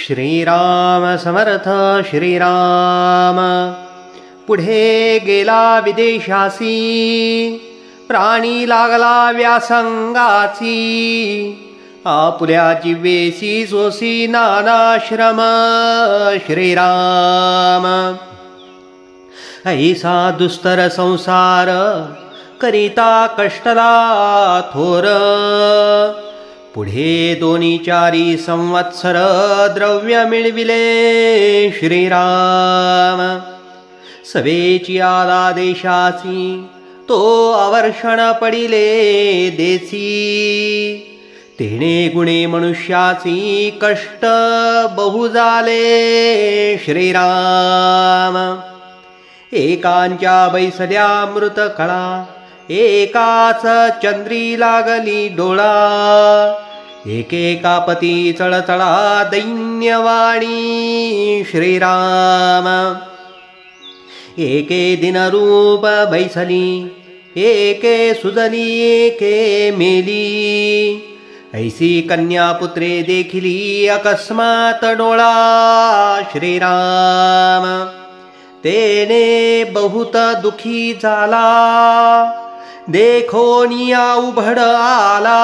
श्रीराम समर्थ श्रीराम. पुढे गेला विदेशासी, प्राणी लागला व्यासंगाची. आपुल्या जिव्हेसी सोसी नानाश्रम श्रीराम. ऐसा दुस्तर संसार करिता कष्टला थोर. पुढे 2-4 संवत्सर द्रव्य मिळविले श्रीराम. सवेची आला देशासी, तो अवर्षण पडिले देसी. तेणे गुणे मनुष्याची कष्ट बहु झाले श्रीराम. एकांच्या बैसल्या मृत कळा, एकाच चंद्री लागली डोळा. एकेका पती चळचळा दैन्यवाणी श्रीराम. एके दिन रूप बैसली, एके सुजली एके मेली. ऐसी कन्या पुत्रे देखिली अकस्मात डोळा श्रीराम. तेने बहुत दुखी झाला, देखोनिया उभड आला.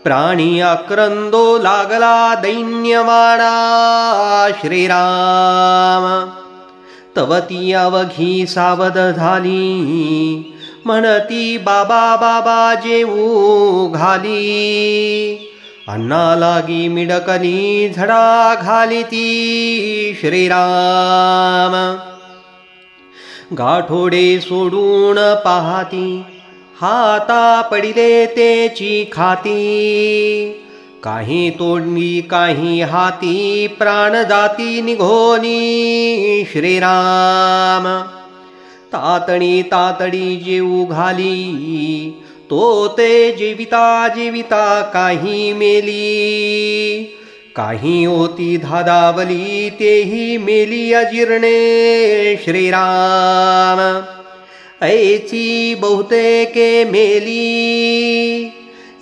प्राणी आक्रंदो लागला दैन्यवाणा श्रीराम. तव ती अवघी सावध झाली, म्हणती बाबा बाबा जेवू घाली. अन्ना लागी मिडकली, झडा घाली ती श्रीराम. गाठोडे सोडून पाहती, हाता पडिले तेची खाती. काही तोडली काही हाती, प्राण जाती निघोनी श्रीराम. तातडी तातडी जेवू घाली, तो ते जीविता जीविता काही मेली. काही होती धादावली, तेही मेली अजीर्णे श्रीराम. ऐची बहुतेके मेली,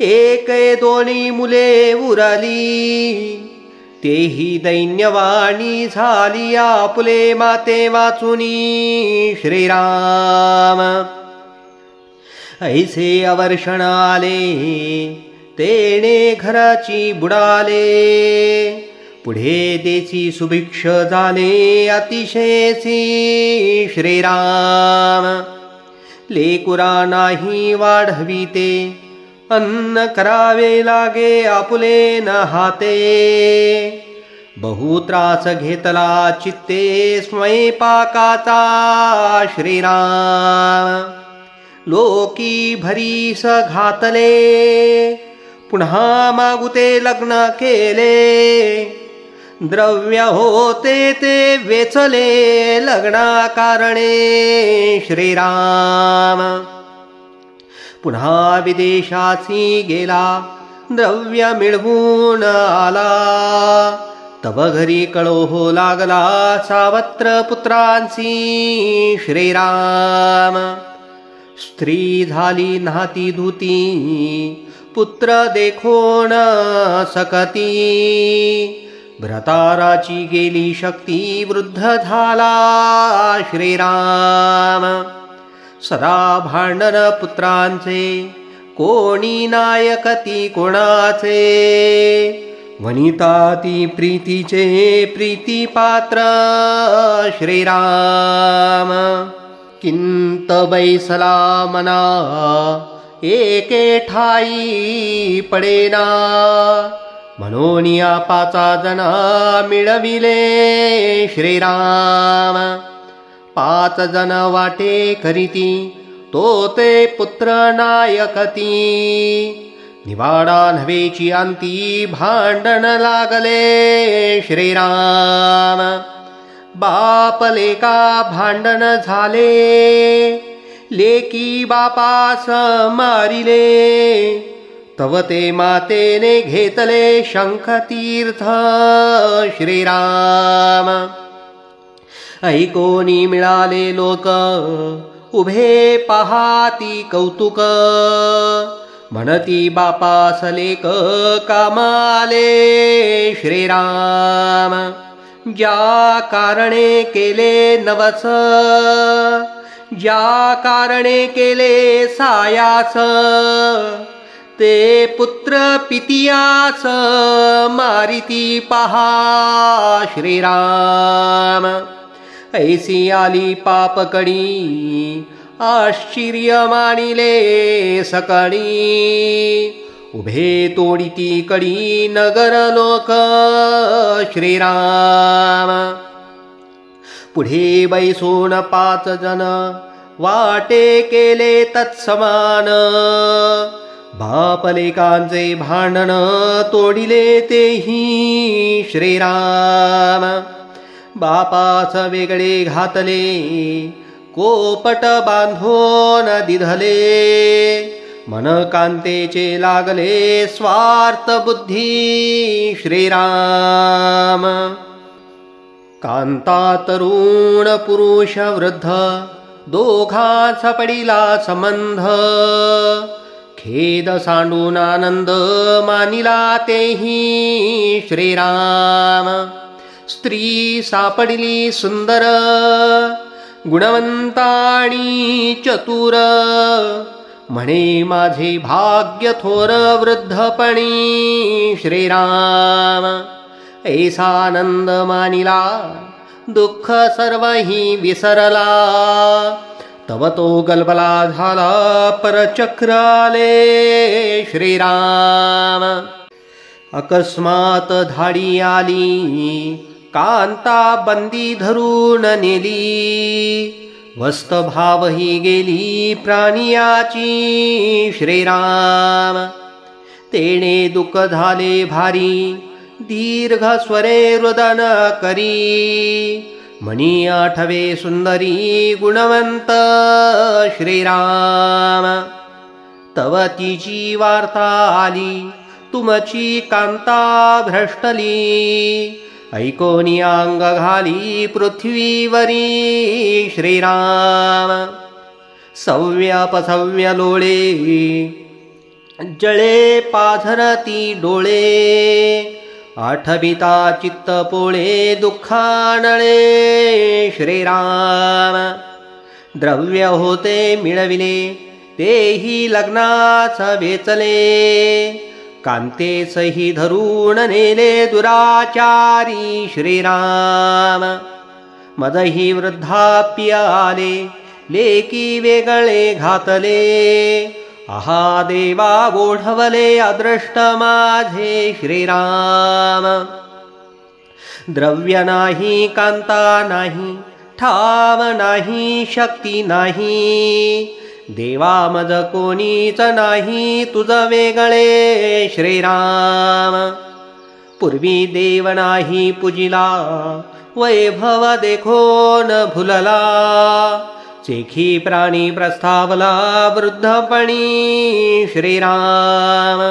एक 2 मुले उरली. तेही दैन्यवाणी झाली, आपुले माते वाचुनी श्रीराम. ऐसे अवर्षण आले, तेणे घराची बुडाले. पुढे देसी सुभिक्ष झाले अतिशयसी श्रीराम. लेकुरा नाही वाढविते, अन्न करावे लागे आपुले न हाते. बहु त्रास घेतला चित्ते स्वयंपाकाचा श्रीराम. लोकी भरीस घातले, पुन्हा मागुते लग्न केले. द्रव्य होते ते वेचले, लग्ना कारणे श्रीराम. पुन्हा विदेशासी गेला, द्रव्य मिळवून आला. तव घरी कळोह लागला, सावत्र पुत्रांसी श्रीराम. स्त्री झाली नाती धुती, पुत्र देखोन सकती. भ्रताराची गेली शक्ती, वृद्ध झाला श्रीराम. सदा भांडण पुत्रांचे, कोणी नायकती कोणाचे. वनिता ती प्रीतीचे, प्रीतीपात्र श्रीराम. किंत बैसला मना, एके ठाई पडेना. म्हणून या 5 जना मिळविले श्रीराम. 5 जण वाटे करीती, तो ते पुत्र नायकती. निवाडा नव्हेची अंती, भांडण लागले श्रीराम. बाप लेका भांडण झाले, लेकी बापास मारिले. तव ते मातेने घेतले शंखतीर्थ श्रीराम. ऐकोनी मिळाले लोक, उभे पहाती कौतुक. म्हणती बापास लेक कामाले श्रीराम. ज्या कारणे केले नवस, ज्या कारणे केले सायास, ते पुत्र पितियास मारिती पहा श्रीराम. ऐसी आली पापकडी आश्चर्य मानिले सकळी. उभे तोडिती कडी नगर लोक श्रीराम. पुढे बैसून 5 जण वाटे केले तत्समान. बाप लेकांचे भांडण तोडिले तेही श्रीराम. बापास वेगळे घातले कोपट बांधून दिधले. मन कांतेचे लागले स्वार्थ बुद्धी श्रीराम. कांता तरुण पुरुष वृद्ध दोघांचा पडिला संबंध. खेद सांडून आनंद मानिला तेही श्रीराम. स्त्री सापडली सुंदर गुणवंताणी चतुर. म्हणे माझे भाग्य थोर वृद्धपणी श्रीराम. ऐसा आनंद मानिला दुःख सर्वही विसरला. तव तो गलबला झाला परचक्र आले श्रीराम. अकस्मात धाडी आली कांता बंदी धरून नेली. वस्तभावही गेली प्राणियाची श्रीराम. तेणे दुःख झाले भारी दीर्घ स्वरे रुदन करी. मणी आठवे सुंदरी गुणवंत श्रीराम. तव तिची वार्ता आली तुमची कांता भ्रष्टली. ऐकोनी अंग घाली पृथ्वीवरी श्रीराम. सव्यापसव्य लोळे जळे पाझरती डोळे. आठविता चित्त पोळे दुःखानळे श्रीराम. द्रव्य होते मिळविले तेही लग्नास वेचले. कांतेसही धरून नेले दुराचारी श्रीराम. मदही वृद्धाप्य आले लेकी वेगळे घातले. आहा देवा ओढवले अदृष्ट माझे श्रीराम. द्रव्य नाही कांता नाही ठाव नाही शक्ती नाही. देवा मज कोणीच नाही तुझ वेगळे श्रीराम. पूर्वी देव नाही पूजिला वैभव देखोन भुलला. चेखी प्राणी प्रस्तावला वृद्धपणी श्रीराम.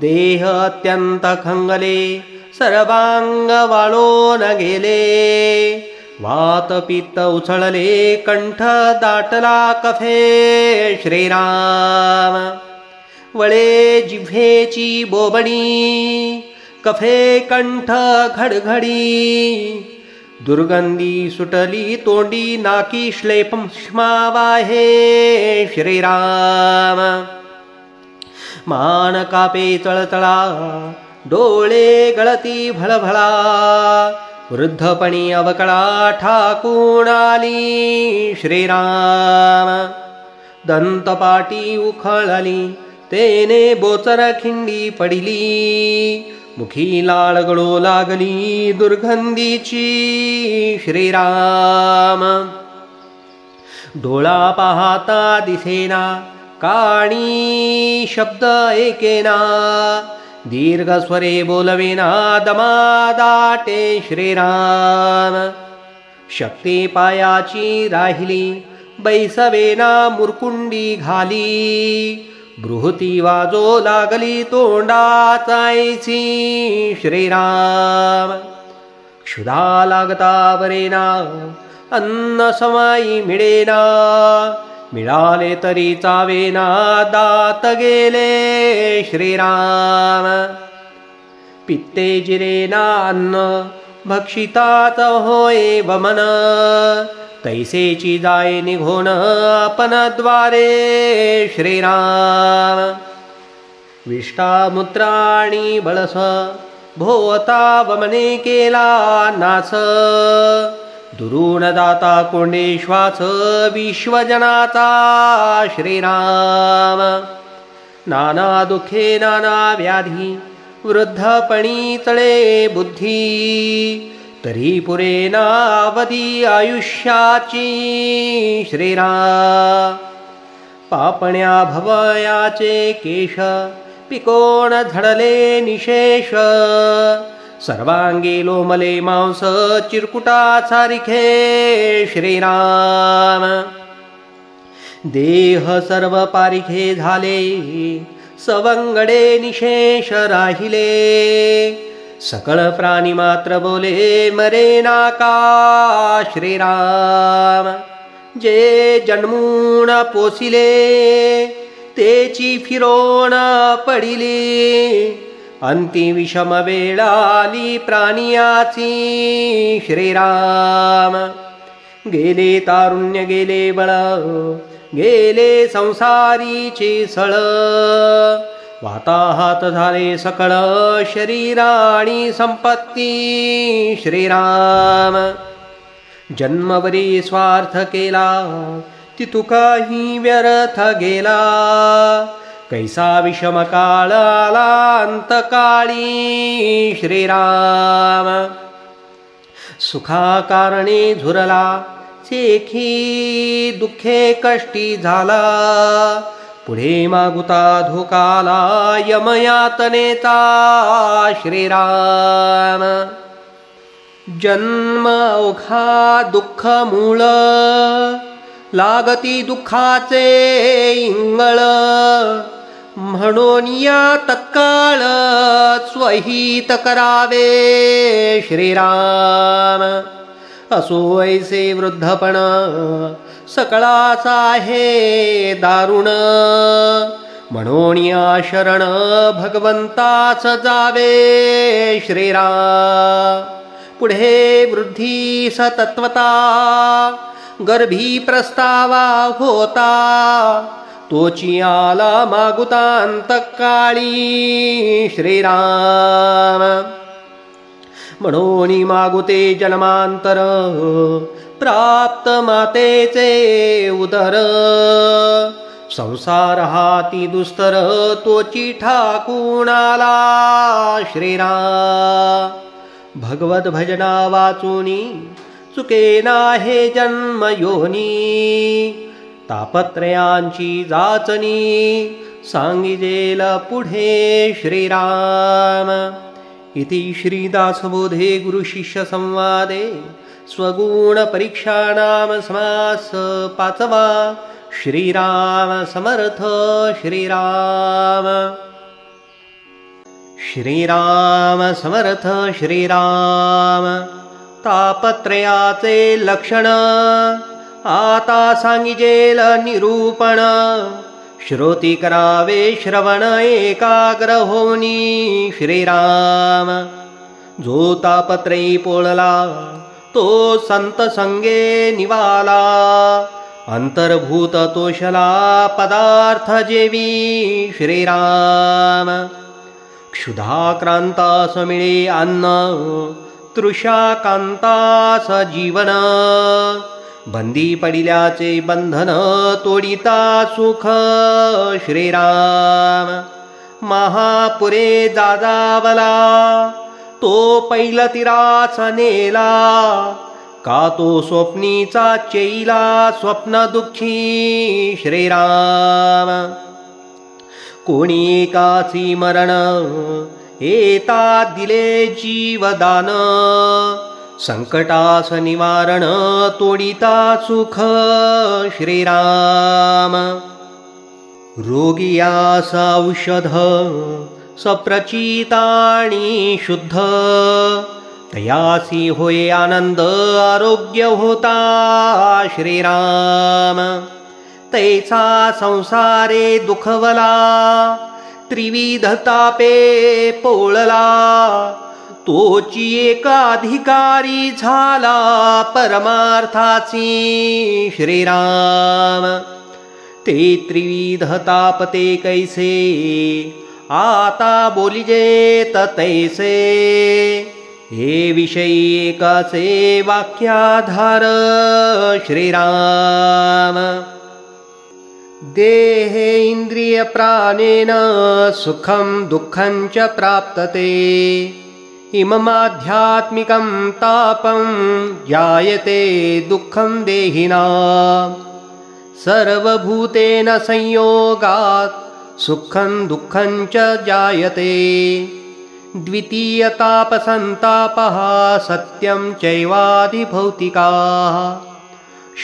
देह अत्यंत खंगले सर्वांग वाळून गेले. वात पित्त उछळले कंठ दाटला कफे श्रीराम. वळे जिव्हेची बोबडी कफे कंठ घडघडी. दुर्गंधी सुटली तोंडी नाकी श्लेष्मावाहे श्रीराम. मान कापे चळचळा डोळे गळती भळभळा. वृद्धपणी अवकळा ठाकून आली श्रीराम. दंतपाटी उखळली तेने बोचर खिंडी पडिली. मुखी लाळ गळू लागली दुर्गंधीची श्रीराम. डोळा पाहता दिसेना काणी शब्द ऐकेना. दीर्घ स्वरे बोलवेना दमादाटे श्रीराम. शक्ती पायाची राहिली बैसवेना मुरकुंडी घाली. बृहती वाजो लागली तोंडाचायची श्रीराम. क्षुधा लागता वरेना अन्न समाई मिळेना. मिळाले तरी चावेना दात गेले श्रीराम. पित्ते जिरेना अन्न भक्षितात होय वमन, तैसेची जाय निघोन आपण द्वारे श्रीराम. विष्टामुत्राणी बळस भोवता वमने केला नास, दुरून दाता कोंडे श्वास विश्वजनाचा श्रीराम. नाना दुःखे नाना व्याधी वृद्धपणी तळे बुद्धी, तरी पुरेना अवधी आयुष्याची श्रीराम. पापण्या भवयाचे केश पिकोण झडले निशेष, सर्वांगी लोमले मांस चिरकुटा सारिखे श्रीराम. देह सर्व पारिखे झाले सवंगडे निशेष राहिले, सकळ प्राणी मात्र बोले मरेना का श्रीराम. जे जन्मून पोसिले तेची फिरोण पडिली, अंती विषम वेळाली प्राणियाची श्रीराम. गेले तारुण्य गेले बळ गेले संसारीचे सळ, वाताहात झाले सकळ शरीराणी संपत्ती श्रीराम. जन्मवरी स्वार्थ केला तितु काही व्यर्थ गेला, कैसा विषम काळ आला अंतकाळी श्रीराम. सुखाकारणे झुरला शेखी दुःखे कष्टी झाला, पुढे मागुता धोकाला यमयातनेचा श्रीराम. जन्म ओखा दुःख मूळ लागती दुःखाचे इंगळ, म्हणून या तत्काळ स्वहित करावे श्रीराम. असो ऐसे वृद्धपण सकळाचा आहे दारुण, म्हणून या शरण भगवंताच जावे श्रीराम. पुढे वृद्धी सतत्वता गर्भी प्रस्तावा होता, तोची आला मागुतांतकाळी श्रीराम. म्हणून मागुते जन्मांतर प्राप्त मातेचे उदर, संसार हाती दुस्तर तोची ठाकून आला श्रीराम. भगवत भजना वाचुनी चुकेना हे जन्म योनी, तापत्रयांची जाचनी सांगिजेल पुढे श्रीराम. इति श्रीदासबोधे गुरुशिष्य संवादे स्वगुण परीक्षा नाम समास पाचवा. श्रीराम समर्थ श्रीराम. श्रीराम समर्थ श्रीराम. तापत्रयाचे लक्षण आता सांगिजेल निरूपण, श्रोती करावे श्रवण एकाग्र होनी श्रीराम. जो तापत्रयी पोळला तो संत संगे निवाला, अंतर्भूत तोषला पदार्थ जेवी श्रीराम. क्षुधाक्रांतास मिळे अन्न तृषाकांतास जीवन, बंदी पडिल्याचे बंधन तोडिता सुख श्रीराम. महापुरे जाजावला तो पैलतीराच नेला, का तो स्वप्नीचा चैला स्वप्न दुःखी श्रीराम. कोणी एकाची मरण एता दिले जीवदान, संकटास निवारण तोडिता सुख श्रीराम. रोगियास औषध सप्रचिताणी शुद्ध, तयासी होय आनंद आरोग्य होता श्रीराम. तैसा संसारे दुखवला त्रिविध तापे पोळला तोची एकाधिकारी झाला परमार्थाची श्रीराम ते त्रिविध ताप ते कैसे आता बोलिजेत तैसे हे विषयी एकाचे वाक्याधार श्रीराम देहे इंद्रिय प्राणेन सुखं दुःखं च प्राप्तते इममाध्यात्मिकं तापं जायते दुःखं देहिनां सर्वभूतेन संयोगात् सुखं दुःखं च जायते द्वितीयतापसन्तापः सत्यं चैवाधिभौतिकाः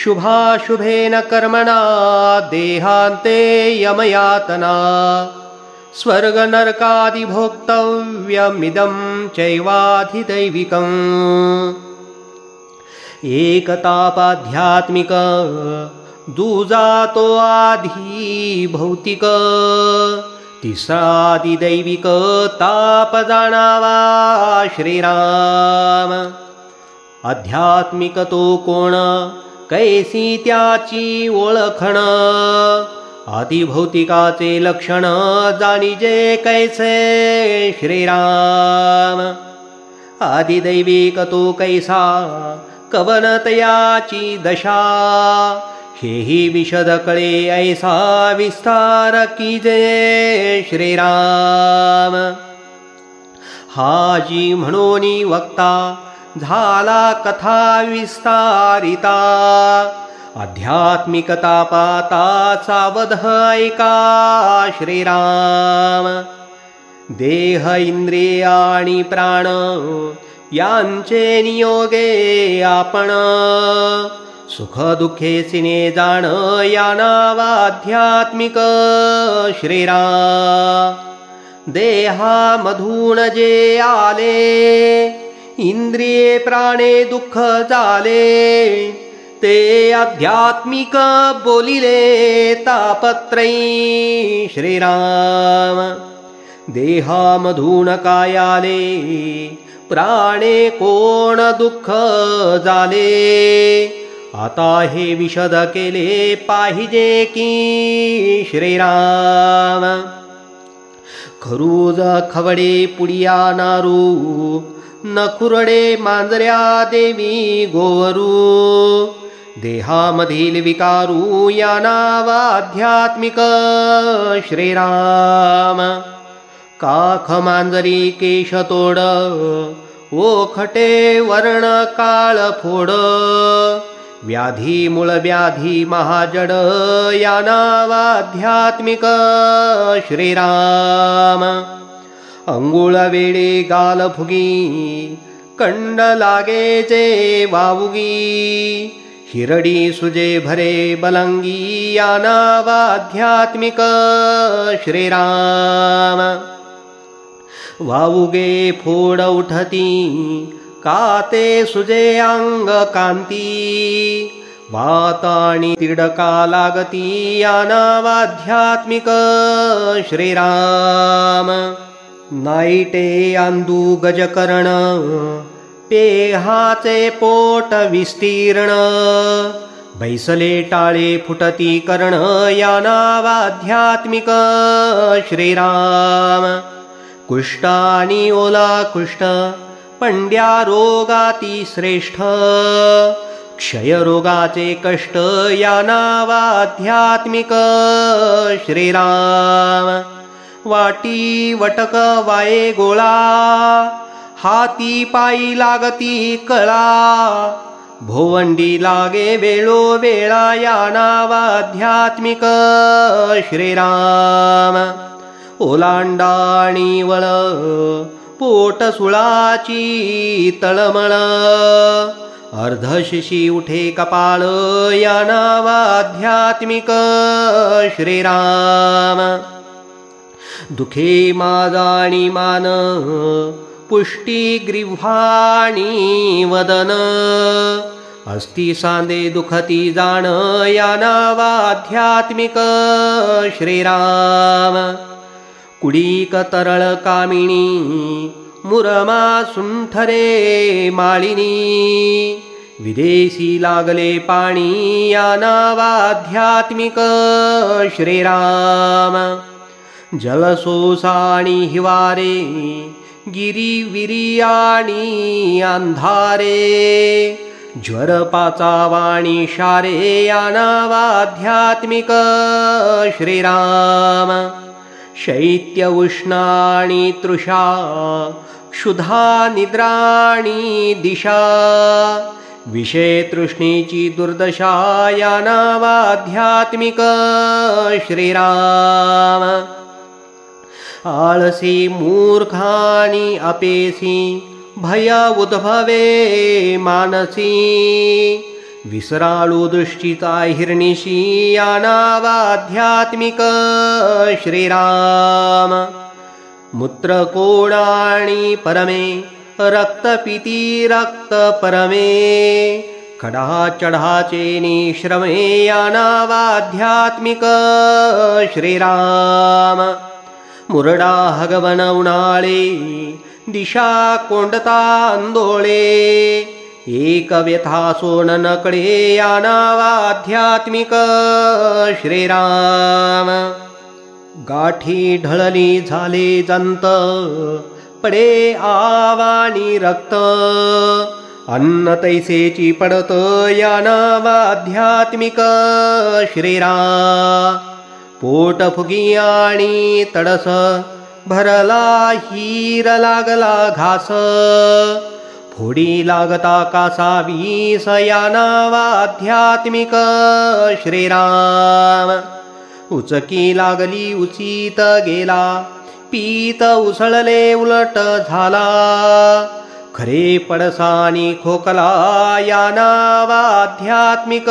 शुभाशुभेन कर्मणा देहान्ते यमयातना स्वर्गनरकादिभोक्तव्यमिदं चैवाधिदैविकम् एकतापाध्यात्मिक दुजातो आधी भौतिक तिसरादिदैविक ताप जाणावा श्रीराम आध्यात्मिक तो कोण कैसी त्याची ओळखण आदिभौतिकाचे लक्षण जाणिजे कैसे श्रीराम आदिदैविक तो कैसा कवनतयाची दशा हेही विशद कळे ऐसा विस्तार कीजे श्रीराम हाजी म्हणोनी वक्ता झाला कथा विस्तारिता आध्यात्मिक तापाताचा वध ऐका श्रीराम देह इंद्रिय आणि प्राण यांचे नियोगे आपण सुख दुःखे सिने जाण या नावा आध्यात्मिक श्रीराम देहामधून जे आले इंद्रिये प्राणे दुःख झाले ते आध्यात्मिक बोलिले तापत्रयी श्रीराम देहामधून काय आले प्राणे कोण दुःख झाले आता हे विशद केले पाहिजे की श्रीराम खरूज खवडे पुडिया नारू नखुरडे मांजऱ्या देवी गोवरू देहामधील विकारू या नावा आध्यात्मिक श्रीराम काख मांजरी केश तोड ओखटे वर्ण काळ फोड व्याधी मूळ व्याधी महाजड या नावा आध्यात्मिक श्रीराम अंगुळ वेडे गाल फुगी कंड लागेचे वावुगी हिरडी सुजे भरे बलंगी या नावा आध्यात्मिक श्रीराम वावुगे फोड उठती काते सुजे अंग कांती वाताणी तिडका लागती या नावा आध्यात्मिक श्रीराम नाईटे आंदू गजकर्ण पेहाचे पोट विस्तीर्ण बैसले टाळे फुटती कर्ण या नावा आध्यात्मिक श्रीराम कुष्ठानी ओला कुष्ठ पंड्या रोगाती श्रेष्ठ क्षयरोगाचे कष्ट या नावा आध्यात्मिक श्रीराम वाटी वटक वाये गोळा हाती पायी लागती कळा भोवंडी लागे वेळो वेळा या नावा आध्यात्मिक श्रीराम ओलांडाणी वळ पोट सुळाची तळमळ अर्धशिशी उठे कपाळ या नावा आध्यात्मिक श्रीराम दुखे माजाणी मान पुष्टी ग्रीव्हाणी वदन अस्ति सांदे दुखती जाण या नावाध्यात्मिक श्रीराम कुडीक तरळ कामिनी मुरमा सुंठरे माळिनी विदेशी लागले पाणी या नावाध्यात्मिक श्रीराम जलसोसाणी हिवारे गिरी विरियाणी अंधारे ज्वर पाचावाणी शारे या नावाध्यात्मिक श्रीराम शैत्य उष्णाणी तृषा क्षुधा निद्राणी दिशा विषय तृष्णेची दुर्दशा या नावाध्यात्मिक श्रीराम आळसी मूर्खाणी अपेसी भय उद्भवे मानसी विसराळू दृष्टीचा हिरणीशी या नावाध्यात्मिक श्रीराम मूत्रकोणाणी परमे रक्तपिती रक्त परमे खडा चढाचे निश्रमे या नावाध्यात्मिक श्रीराम मुरडा हगवन उन्हाळे दिशा कोंडता आंदोळे एक व्यथा सोन नकडे या नावाध्यात्मिक श्रीराम गाठी ढळली झाले जंत पडे आवाणी रक्त अन्न तैसेची पडत या नावाध्यात्मिक श्रीराम पोट फुगी आणि तडस भरला हीर लागला घास फोडी लागता कासा वीस या नावाध्यात्मिक श्रीराम उचकी लागली उचित गेला पीत उसळले उलट झाला खरे पडसानी खोकला या नावाध्यात्मिक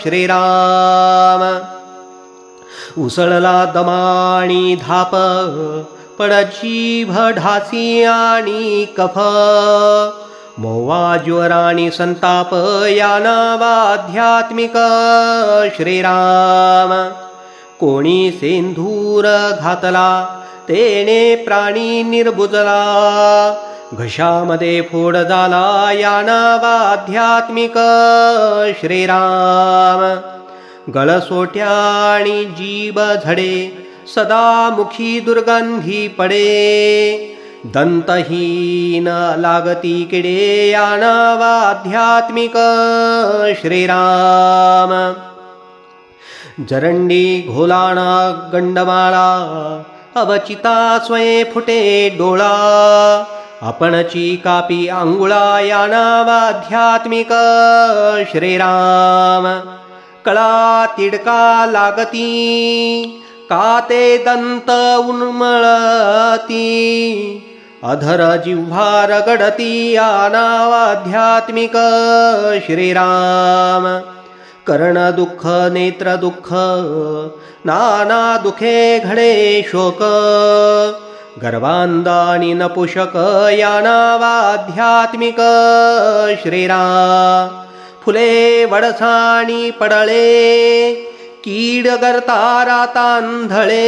श्रीराम उसळला दमाणी धाप पड जीभ ढासी आणि कफ मोवा ज्वराणी संताप या नावाध्यात्मिक श्रीराम कोणी सेंधूर घातला तेने प्राणी निर्बुजला घशामध्ये फोड झाला या नावाध्यात्मिक श्रीराम गळसोट्याणी जीभ झडे सदा मुखी दुर्गंधी पडे दंतहीन लागती किडे या नावाध्यात्मिक श्रीराम जरंडी घोलाणा गंडमाळा अवचिता स्वये फुटे डोळा आपणची कापी अंगुळा या नावाध्यात्मिक श्रीराम कळा तिडका लागती काते दंत उन्मळती अधर जिव्हा रगडती या नावाध्यात्मिक श्रीराम कर्ण दुःख नेत्र दुःख नाना दुखे घडे शोक गर्वांदानी नपुषक या नावाध्यात्मिक श्रीराम फुले वडसाणी पडळे कीड गर्तारा तांधळे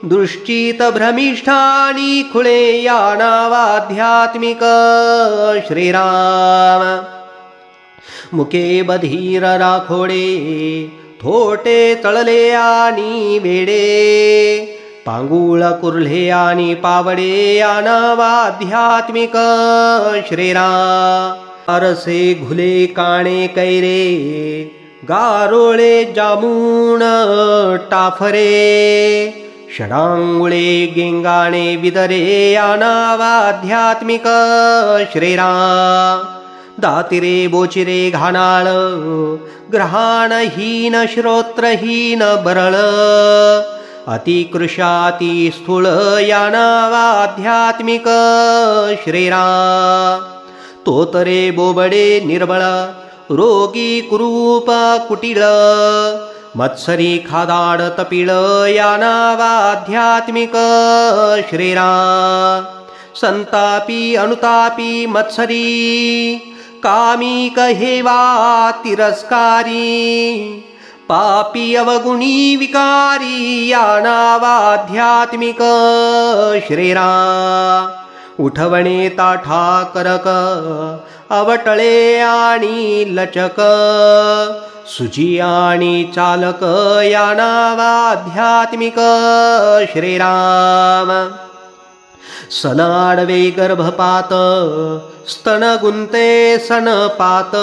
दृष्टीत भ्रमिष्ठानी खुळे या नावाध्यात्मिक श्रीराम मुके बधीर राखोडे थोटे तळले आणि वेडे पांगुळ कुर्ले आणि पावडे या नावाध्यात्मिक श्रीराम आरसे घुले काणे कैरे गारोळे जामून टाफरे षडांगुळे गेंगाणे विदरे या नावाध्यात्मिक श्रीराम दातिरे बोचिरे घाणाळ ग्रहाणहीन श्रोत्रहीन बरळ अतिकृशाती स्थूळ या नावाध्यात्मिक श्रीराम तोतरे बोबडे निर्बळ रोगी कुरूप कुटिळ मत्सरी खादाड तपिळ या नावाध्यात्मिक श्रीराम संतापी अनुतापी मत्सरी कामी कहेवा तिरस्कारी पापी अवगुणी विकारी या नावाध्यात्मिक श्रेरा उठवणे ताठा करक अवटळे आणि लचक सुजी आणि चालक या नावाध्यात्मिक श्रीराम सनाडवे गर्भपात स्तन गुंते सनपात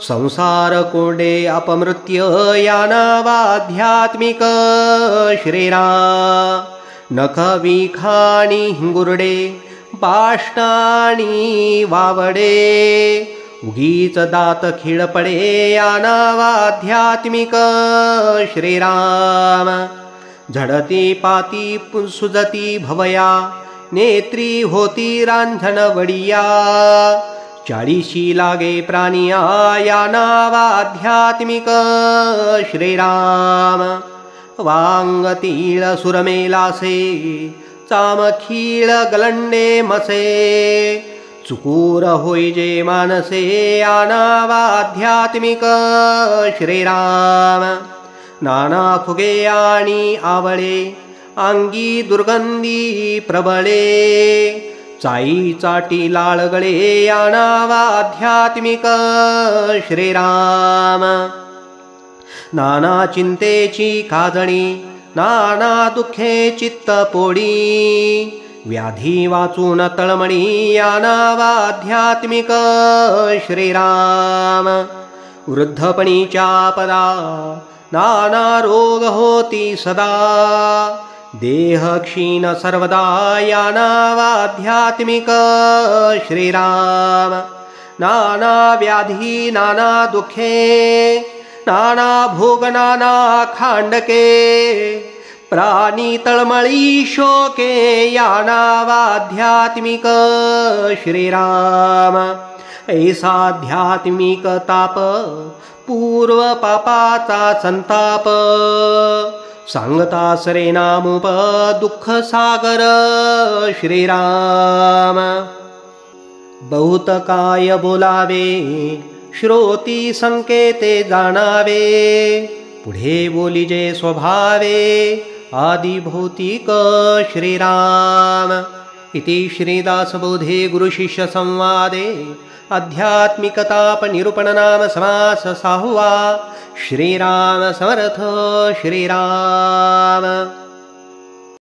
संसार कोंडे अपमृत्य या नावाध्यात्मिक श्रीराम नख विखाणी हिंगुरडे पाष्टाणी वावडे उगीच दात खिळपडे या नावाध्यात्मिक श्रीराम झडती पाती सुजती भवया नेत्री होती रांझण वडिया चाळीशी लागे प्राणिया या नावाध्यात्मिक श्रीराम वांग तीळ सुरमेलासे चामखीळ गलंडे मसे चुकूर होईजे मानसे या नावाध्यात्मिक श्रीराम नाना फुगे आणि आवळे अंगी दुर्गंधी प्रबळे चाई चाटी लाळगळे या नावाध्यात्मिक श्रीराम नाना चिंतेची काजणी नाना दुःखे चित्त पोडी व्याधी वाचून तळमणी या नावाध्यात्मिक श्रीराम वृद्धपणीच्या पदा नाना रोग होती सदा देह क्षीण सर्वदा या नावाध्यात्मिक श्रीराम नाना व्याधी नाना दुःखे नाना भोग नाना खांडके प्राणी तळमळी शोके या नावाध्यात्मिक श्रीराम ऐसाध्यात्मिक ताप पूर्व पापाचा संताप सांगता सरे नामुप दुःख सागर श्रीराम बहुत काय बोलावे श्रोती संकेते जाणावे पुढे बोलिजे स्वभावे आदि भौतिक श्रीराम इति श्रीदासबोधे गुरुशिष्य संवादे आध्यात्मिकताप निरूपण नाम समास साहुवा श्रीराम समर्थ श्रीराम।